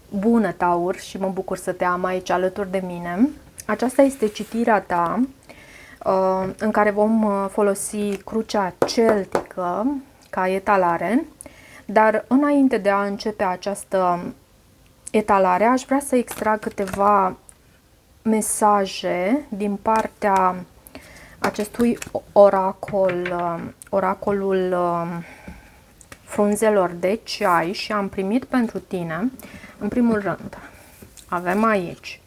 Bună, Taur, și mă bucur să te am aici alături de mine. Aceasta este citirea ta în care vom folosi crucea celtică ca etalare, dar înainte de a începe această etalare, aș vrea să extrag câteva mesaje din partea acestui oracol, oracolul frunzelor de ceai, și am primit pentru tine, în primul rând, avem aici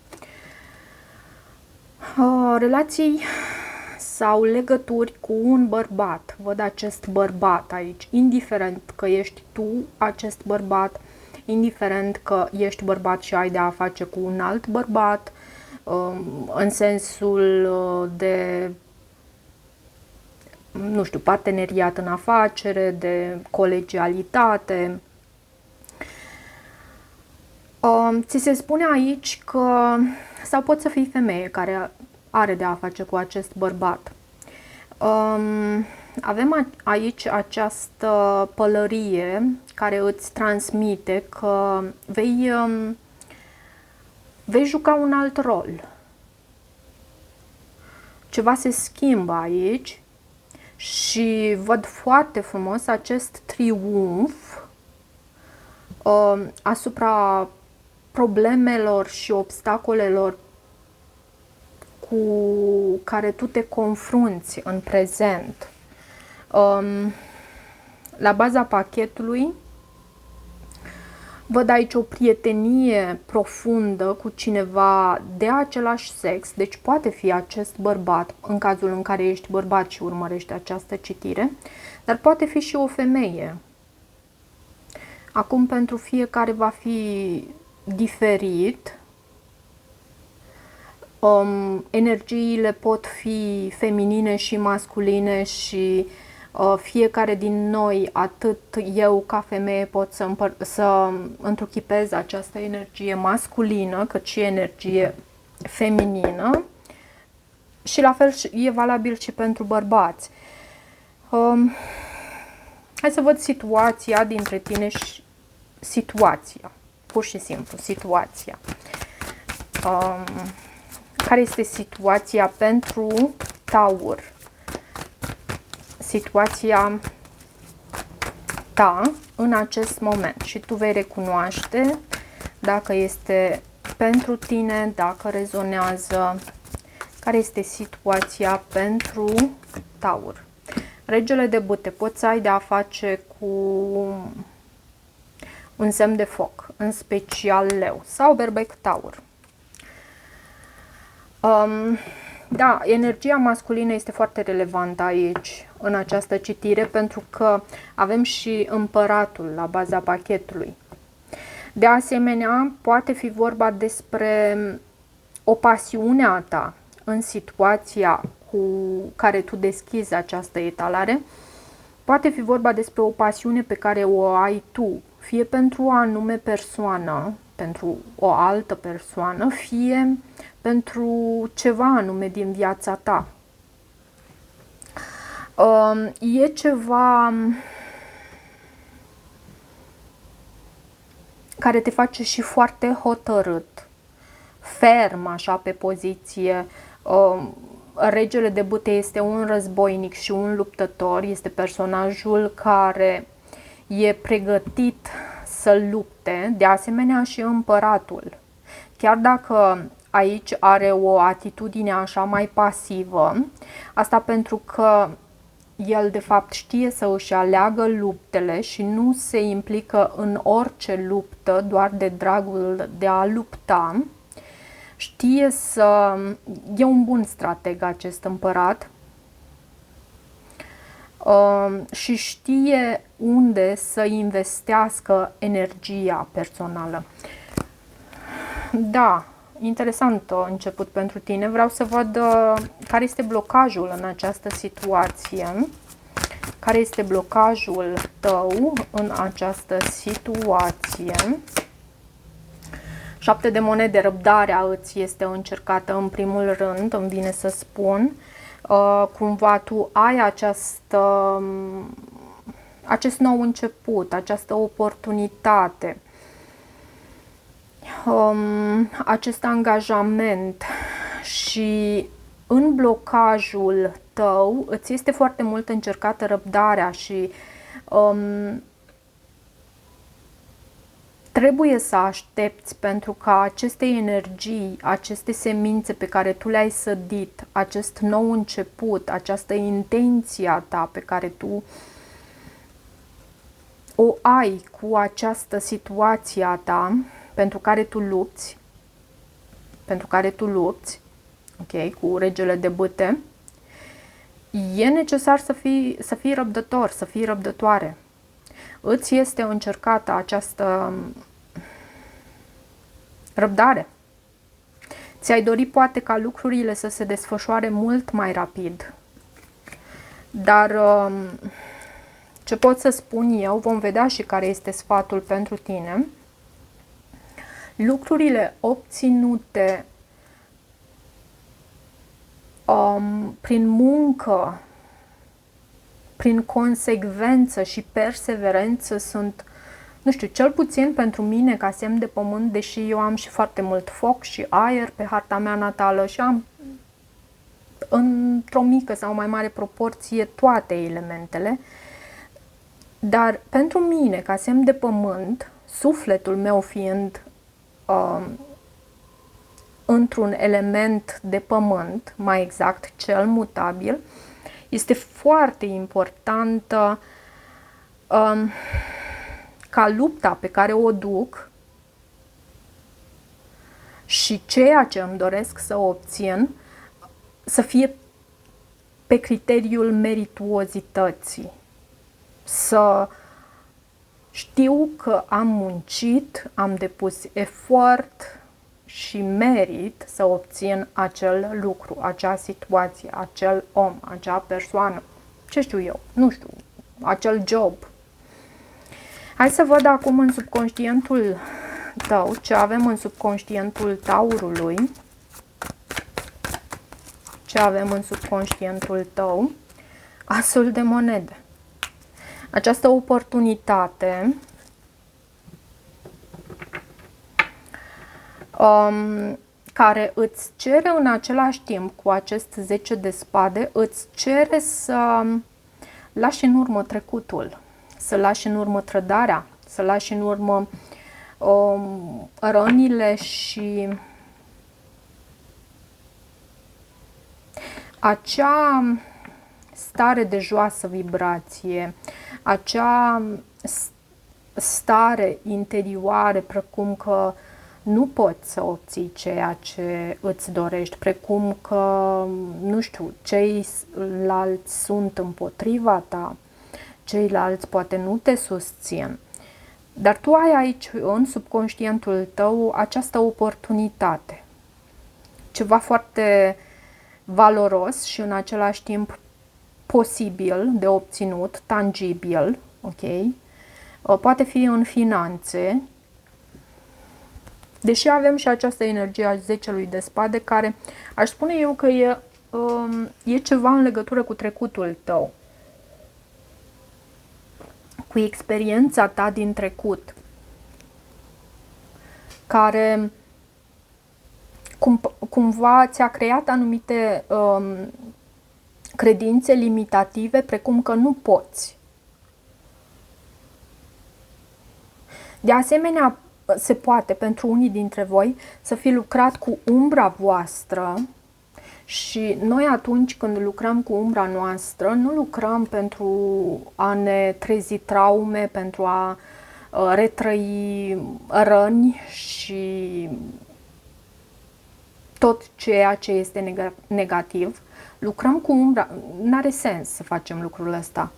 relații sau legături cu un bărbat. Văd acest bărbat aici, indiferent că ești tu acest bărbat, indiferent că ești bărbat și ai de a face cu un alt bărbat, în sensul de, nu știu, parteneriat în afacere, de colegialitate. Ți se spune aici că, sau poți să fii femeie care are de a face cu acest bărbat. Avem aici această pălărie care îți transmite că vei juca un alt rol. Ceva se schimbă aici și văd foarte frumos acest triumf asupra problemelor și obstacolelor cu care tu te confrunți în prezent. La baza pachetului văd aici o prietenie profundă cu cineva de același sex, deci poate fi acest bărbat, în cazul în care ești bărbat și urmărești această citire, dar poate fi și o femeie. Acum, pentru fiecare va fi diferit. Energiile pot fi feminine și masculine și fiecare din noi, atât eu ca femeie, pot să întruchipez această energie masculină, cât și energie feminină, și la fel e valabil și pentru bărbați. Hai să văd situația dintre tine și situația, pur și simplu, situația. Care este situația pentru Taur? Situația ta în acest moment, și tu vei recunoaște dacă este pentru tine, dacă rezonează. Care este situația pentru Taur? Regele de bâte, poți să ai de a face cu un semn de foc, în special leu sau berbec taur. Da, energia masculină este foarte relevantă aici, în această citire, pentru că avem și împăratul la baza pachetului. De asemenea, poate fi vorba despre o pasiune a ta în situația cu care tu deschizi această etalare. Poate fi vorba despre o pasiune pe care o ai tu, fie pentru o anume persoană, pentru o altă persoană, fie pentru ceva anume din viața ta. E ceva care te face și foarte hotărât, ferm așa pe poziție. Regele de bâte este un războinic și un luptător, este personajul care e pregătit să lupte, de asemenea și împăratul. Chiar dacă aici are o atitudine așa mai pasivă, asta pentru că el de fapt știe să își aleagă luptele și nu se implică în orice luptă doar de dragul de a lupta. Știe să... E un bun strateg acest împărat și știe unde să investească energia personală. Da, interesant început pentru tine. Vreau să văd care este blocajul în această situație. Care este blocajul tău în această situație? 7 de monede, răbdarea îți este încercată în primul rând, îmi vine să spun. Cumva tu ai acest nou început, această oportunitate. acest angajament și în blocajul tău îți este foarte mult încercată răbdarea și trebuie să aștepți pentru ca aceste energii, aceste semințe pe care tu le-ai sădit, acest nou început, această intenție a ta pe care tu o ai cu această situație a ta pentru care tu lupți, ok, cu regele de bâte, e necesar să fii răbdător, să fii răbdătoare. Îți este încercată această răbdare. Ți-ai dori poate ca lucrurile să se desfășoare mult mai rapid. Dar ce pot să spun eu, vom vedea și care este sfatul pentru tine. Lucrurile obținute prin muncă, prin consecvență și perseverență sunt, nu știu, cel puțin pentru mine ca semn de pământ, deși eu am și foarte mult foc și aer pe harta mea natală și am într-o mică sau mai mare proporție toate elementele, dar pentru mine ca semn de pământ, sufletul meu fiind într-un element de pământ, mai exact cel mutabil, este foarte importantă ca lupta pe care o duc și ceea ce îmi doresc să obțin să fie pe criteriul merituozității. Să știu că am muncit, am depus efort și merit să obțin acel lucru, acea situație, acel om, acea persoană, ce știu eu, nu știu, acel job. Hai să văd acum în subconștientul tău, ce avem în subconștientul Taurului. Ce avem în subconștientul tău? Asul de monede. Această oportunitate care îți cere în același timp cu acest 10 de spade, îți cere să lași în urmă trecutul, să lași în urmă trădarea, să lași în urmă rănile și acea stare de joasă vibrație, acea stare interioară, precum că nu poți să obții ceea ce îți dorești, precum că, nu știu, ceilalți sunt împotriva ta, ceilalți poate nu te susțin. Dar tu ai aici, în subconștientul tău, această oportunitate. Ceva foarte valoros și în același timp posibil de obținut, tangibil, ok? Poate fi în finanțe, deși avem și această energie a 10-lui de spade, care aș spune eu că e ceva în legătură cu trecutul tău, cu experiența ta din trecut, care cumva ți-a creat anumite credințe limitative, precum că nu poți. De asemenea, se poate pentru unii dintre voi să fi lucrat cu umbra voastră și noi atunci când lucrăm cu umbra noastră, nu lucrăm pentru a ne trezi traume, pentru a retrăi răni și tot ceea ce este negativ. Lucrăm cu umbra, n-are sens să facem lucrul ăsta.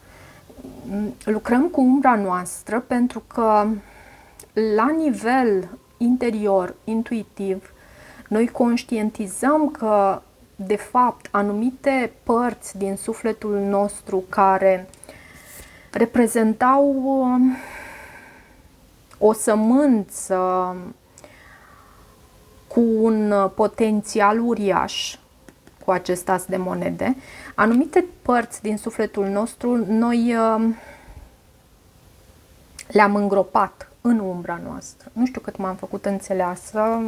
Lucrăm cu umbra noastră pentru că la nivel interior, intuitiv, noi conștientizăm că, de fapt, anumite părți din sufletul nostru care reprezentau o sămânță cu un potențial uriaș, cu acest as de monede, anumite părți din sufletul nostru noi le-am îngropat în umbra noastră. Nu știu cât m-am făcut înțeleasă,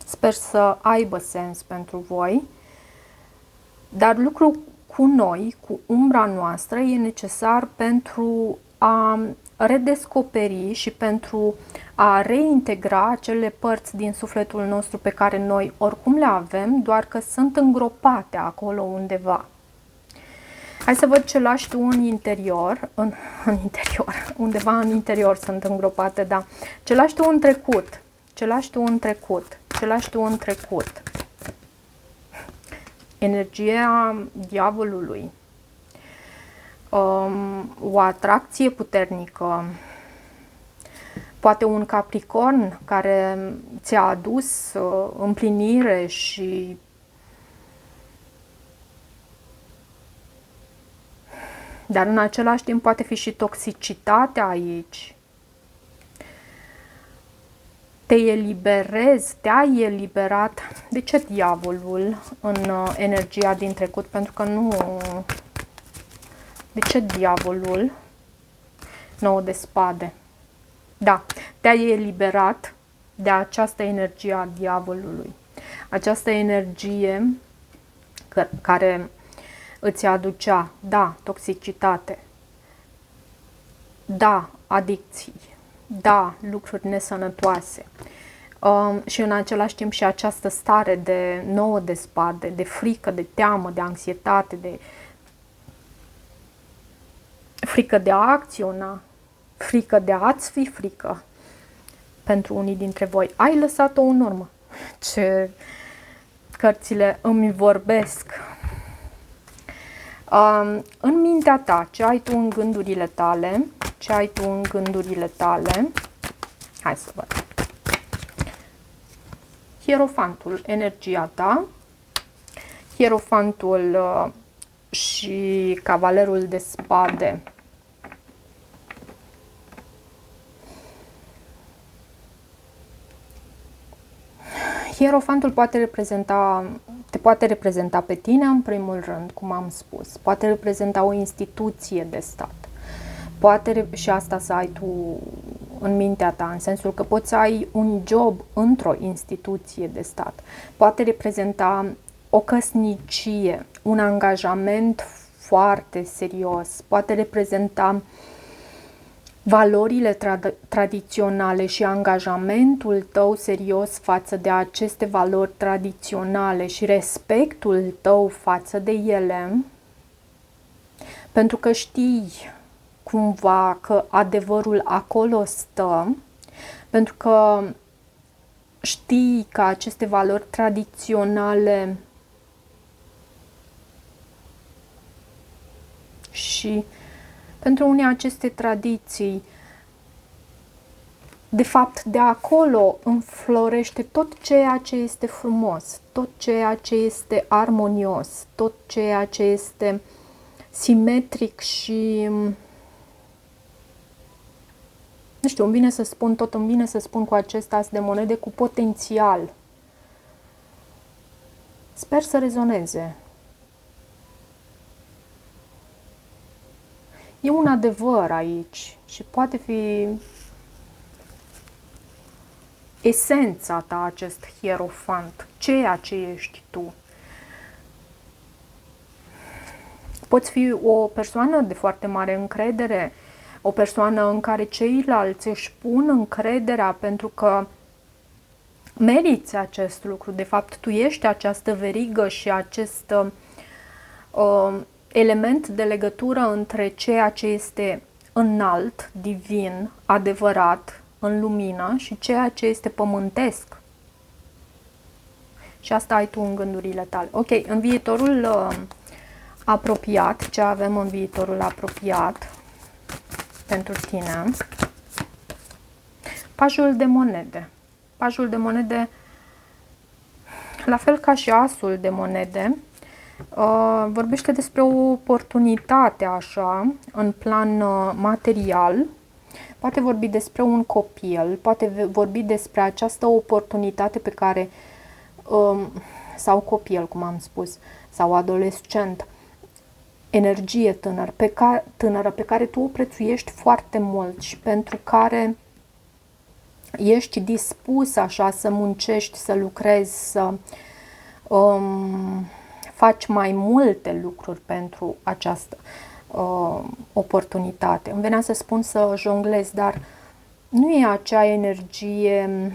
sper să aibă sens pentru voi, dar lucrul cu noi, cu umbra noastră, e necesar pentru a redescoperi și pentru a reintegra acele părți din sufletul nostru pe care noi oricum le avem, doar că sunt îngropate acolo undeva. Hai să văd ce lași tu în interior, în interior, undeva în interior sunt îngropate, da. Ce lași tu în trecut, ce lași tu în trecut, ce lași tu în trecut. Energia diavolului, o atracție puternică, poate un Capricorn care ți-a adus împlinire și dar în același timp poate fi și toxicitatea aici. Te eliberezi, te-ai eliberat. De ce diavolul în energia din trecut? Pentru că nu... De ce diavolul? 9 de spade. Da, te-ai eliberat de această energie a diavolului. Această energie care îți aducea, da, toxicitate, da, adicții, da, lucruri nesănătoase și în același timp și această stare de 9 de spade, de frică, de teamă, de anxietate, de frică de a acționa, frică de a-ți fi frică pentru unii dintre voi. Ai lăsat-o în urmă. Ce cărțile îmi vorbesc. În mintea ta, ce ai tu în gândurile tale, ce ai tu în gândurile tale, hai să văd. Hierofantul, energia ta, Hierofantul și Cavalerul de spade. Hierofantul te poate reprezenta pe tine în primul rând, cum am spus. Poate reprezenta o instituție de stat. Poate și asta să ai tu în mintea ta, în sensul că poți să ai un job într-o instituție de stat. Poate reprezenta o căsnicie, un angajament foarte serios. Poate reprezenta valorile tradiționale și angajamentul tău serios față de aceste valori tradiționale și respectul tău față de ele, pentru că știi cumva că adevărul acolo stă, pentru că știi că aceste valori tradiționale și pentru unii aceste tradiții, de fapt, de acolo înflorește tot ceea ce este frumos, tot ceea ce este armonios, tot ceea ce este simetric și, nu știu, îmi vine să spun cu acest as de monede, cu potențial. Sper să rezoneze. E un adevăr aici și poate fi esența ta, acest hierofant, ceea ce ești tu. Poți fi o persoană de foarte mare încredere, o persoană în care ceilalți își pun încrederea pentru că meriți acest lucru. De fapt, tu ești această verigă și acest element de legătură între ceea ce este înalt, divin, adevărat, în lumină și ceea ce este pământesc. Și asta ai tu în gândurile tale. Ok, în viitorul apropiat, ce avem în viitorul apropiat pentru tine? Pajul de monede. Pajul de monede, la fel ca și asul de monede, vorbește despre o oportunitate așa, în plan material, poate vorbi despre un copil, poate vorbi despre această oportunitate pe care, sau copil, cum am spus, sau adolescent, energie tânără pe care tu o prețuiești foarte mult și pentru care ești dispus așa să muncești, să lucrezi, să faci mai multe lucruri pentru această oportunitate. Îmi venea să spun să jonglezi, dar nu e acea energie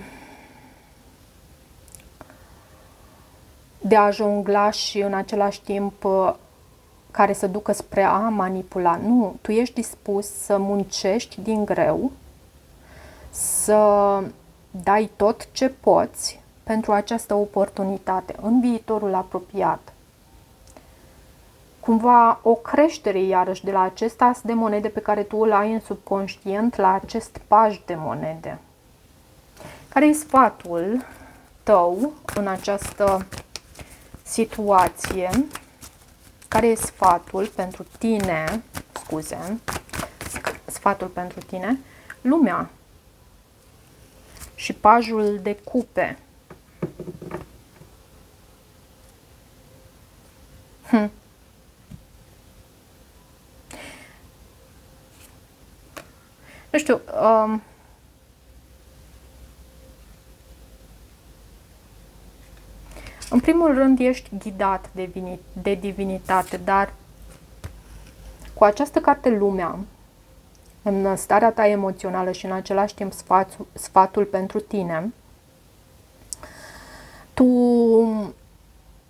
de a jongla și în același timp care să ducă spre a manipula. Nu, tu ești dispus să muncești din greu, să dai tot ce poți pentru această oportunitate în viitorul apropiat. Cumva o creștere iarăși de la acest as de monede pe care tu îl ai în subconștient la acest paj de monede. Care e sfatul tău în această situație? Care e sfatul pentru tine? Sfatul pentru tine? Lumea și pajul de cupe. Nu știu, în primul rând ești ghidat de divinitate, dar cu această carte Lumea, în starea ta emoțională și în același timp sfatul pentru tine, tu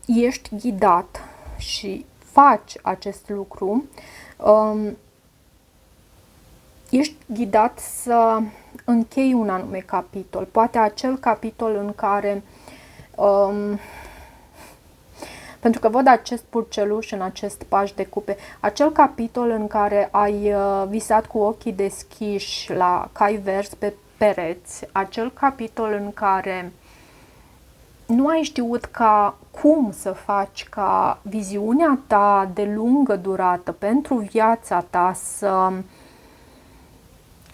ești ghidat și faci acest lucru, ești ghidat să închei un anume capitol, poate acel capitol în care, pentru că văd acest purceluș în acest paj de cupe, acel capitol în care ai visat cu ochii deschiși la cai verzi pe pereți, acel capitol în care nu ai știut cum să faci ca viziunea ta de lungă durată pentru viața ta să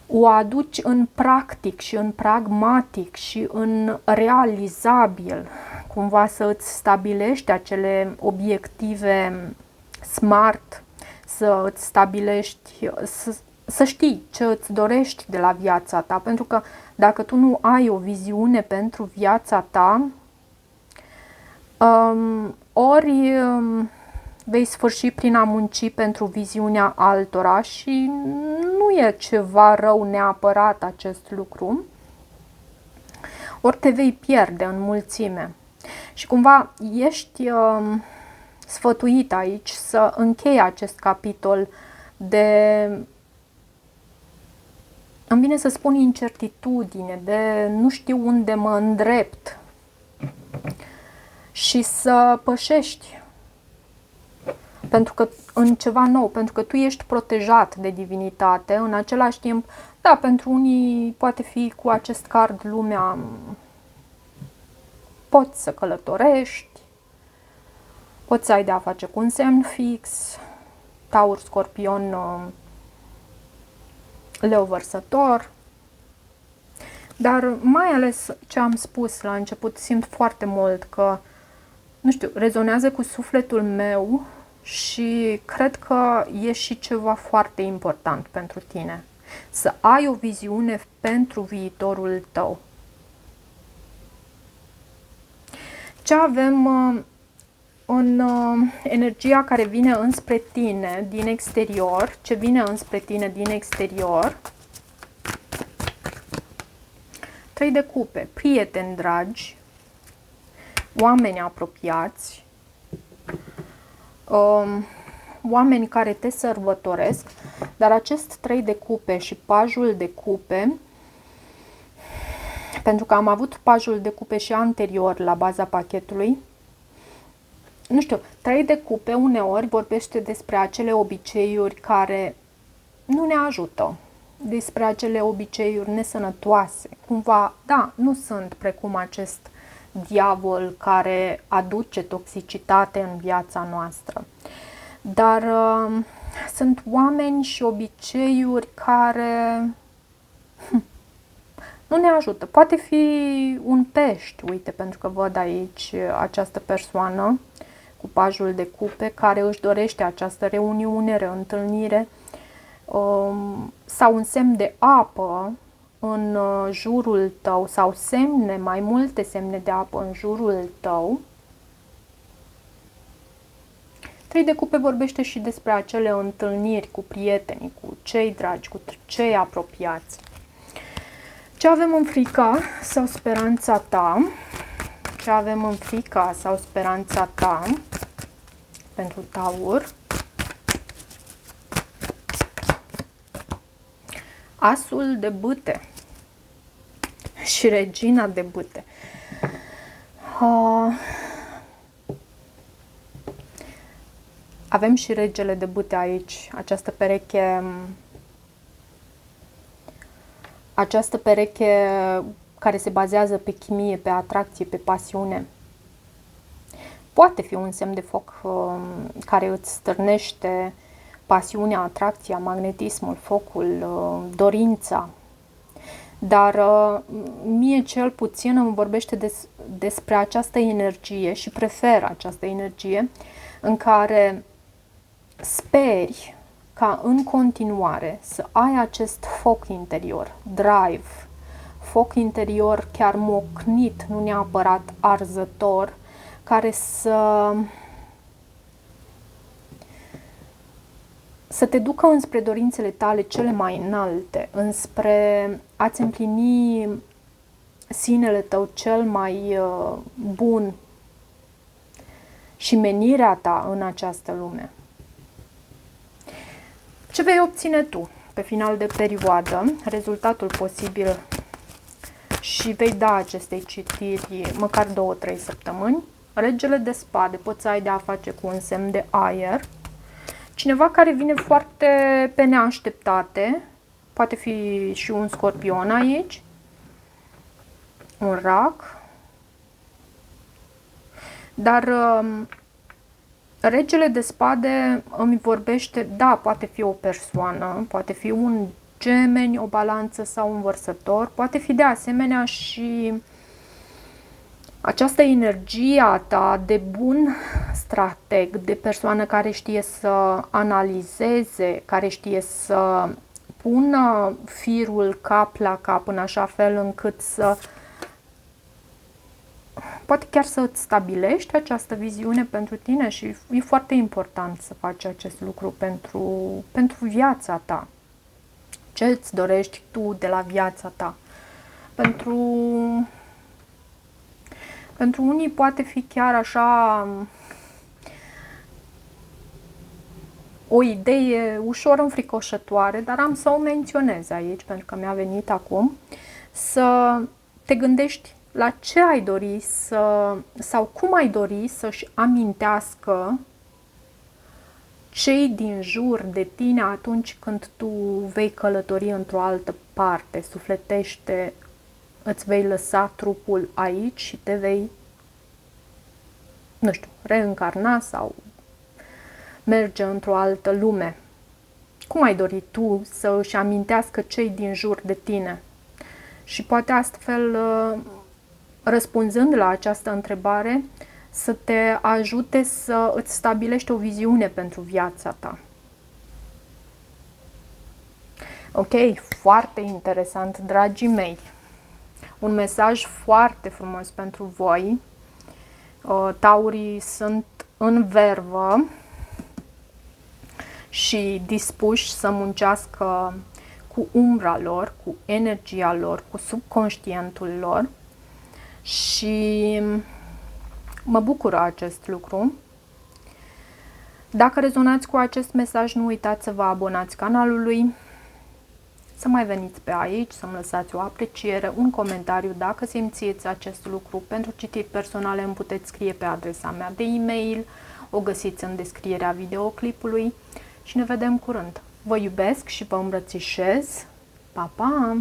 o aduci în practic și în pragmatic și în realizabil, cumva să îți stabilești acele obiective smart, să îți stabilești, să știi ce îți dorești de la viața ta, pentru că dacă tu nu ai o viziune pentru viața ta, ori vei sfârși prin a munci pentru viziunea altora și nu e ceva rău neapărat acest lucru, ori te vei pierde în mulțime. Și cumva ești sfătuit aici să închei acest capitol de, îmi vine să spun, incertitudine, de nu știu unde mă îndrept și să pășești pentru că în ceva nou, pentru că tu ești protejat de divinitate, în același timp, da, pentru unii poate fi cu acest card Lumea, poți să călătorești, poți să ai de-a face cu un semn fix, Taur, Scorpion, Leu Vărsător, dar mai ales ce am spus la început, simt foarte mult că, nu știu, rezonează cu sufletul meu și cred că e și ceva foarte important pentru tine. Să ai o viziune pentru viitorul tău. Ce avem în energia care vine înspre tine din exterior, ce vine înspre tine din exterior? 3 de cupe, prieteni dragi, oameni apropiați, oameni care te sărbătoresc, dar acest 3 de cupe și pajul de cupe, pentru că am avut pajul de cupe și anterior la baza pachetului, nu știu, 3 de cupe uneori vorbește despre acele obiceiuri care nu ne ajută, despre acele obiceiuri nesănătoase. Cumva, da, nu sunt precum acest diavol care aduce toxicitate în viața noastră, dar sunt oameni și obiceiuri care nu ne ajută. Poate fi un pești, uite, pentru că văd aici această persoană cu pajul de cupe, care își dorește această reuniune, reîntâlnire, sau un semn de apă în jurul tău, sau semne, mai multe semne de apă în jurul tău. 3 de cupe vorbește și despre acele întâlniri cu prietenii, cu cei dragi, cu cei apropiați. Ce avem în frica sau speranța ta? Ce avem în frica sau speranța ta pentru Taur? Asul de bâte și regina de bâte. Avem și regele de bâte aici, această pereche care se bazează pe chimie, pe atracție, pe pasiune. Poate fi un semn de foc care îți stârnește pasiunea, atracția, magnetismul, focul, dorința. Dar mie cel puțin îmi vorbește despre această energie și prefer această energie în care speri ca în continuare să ai acest foc interior, drive, foc interior chiar mocnit, nu neapărat arzător, care să te ducă înspre dorințele tale cele mai înalte, înspre a-ți împlini sinele tău cel mai bun și menirea ta în această lume. Ce vei obține tu pe final de perioadă, rezultatul posibil, și vei da acestei citiri măcar 2-3 săptămâni. Regele de spade, poți să ai de a face cu un semn de aer, cineva care vine foarte pe neașteptate, poate fi și un scorpion aici, un rac, dar regele de spade îmi vorbește, da, poate fi o persoană, poate fi un gemeni, o balanță sau un vărsător, poate fi de asemenea și această energie a ta de bun strateg, de persoană care știe să analizeze, care știe să pună firul cap la cap în așa fel încât să poate chiar să îți stabilești această viziune pentru tine și e foarte important să faci acest lucru pentru viața ta. Ce îți dorești tu de la viața ta? Pentru unii poate fi chiar așa o idee ușor înfricoșătoare, dar am să o menționez aici pentru că mi-a venit acum, să te gândești la ce ai dori sau cum ai dori să-și amintească cei din jur de tine atunci când tu vei călători într-o altă parte, sufletește, îți vei lăsa trupul aici și te vei, nu știu, reîncarna sau merge într-o altă lume. Cum ai dori tu să își amintească cei din jur de tine? Și poate astfel, răspunzând la această întrebare, să te ajute să îți stabilești o viziune pentru viața ta. Ok, foarte interesant, dragii mei. Un mesaj foarte frumos pentru voi. Taurii sunt în vervă și dispuși să muncească cu umbra lor, cu energia lor, cu subconștientul lor și mă bucură acest lucru. Dacă rezonați cu acest mesaj, nu uitați să vă abonați canalului, să mai veniți pe aici, să-mi lăsați o apreciere, un comentariu dacă simțiți acest lucru. Pentru citiri personale îmi puteți scrie pe adresa mea de e-mail, o găsiți în descrierea videoclipului și ne vedem curând. Vă iubesc și vă îmbrățișez. Pa, pa!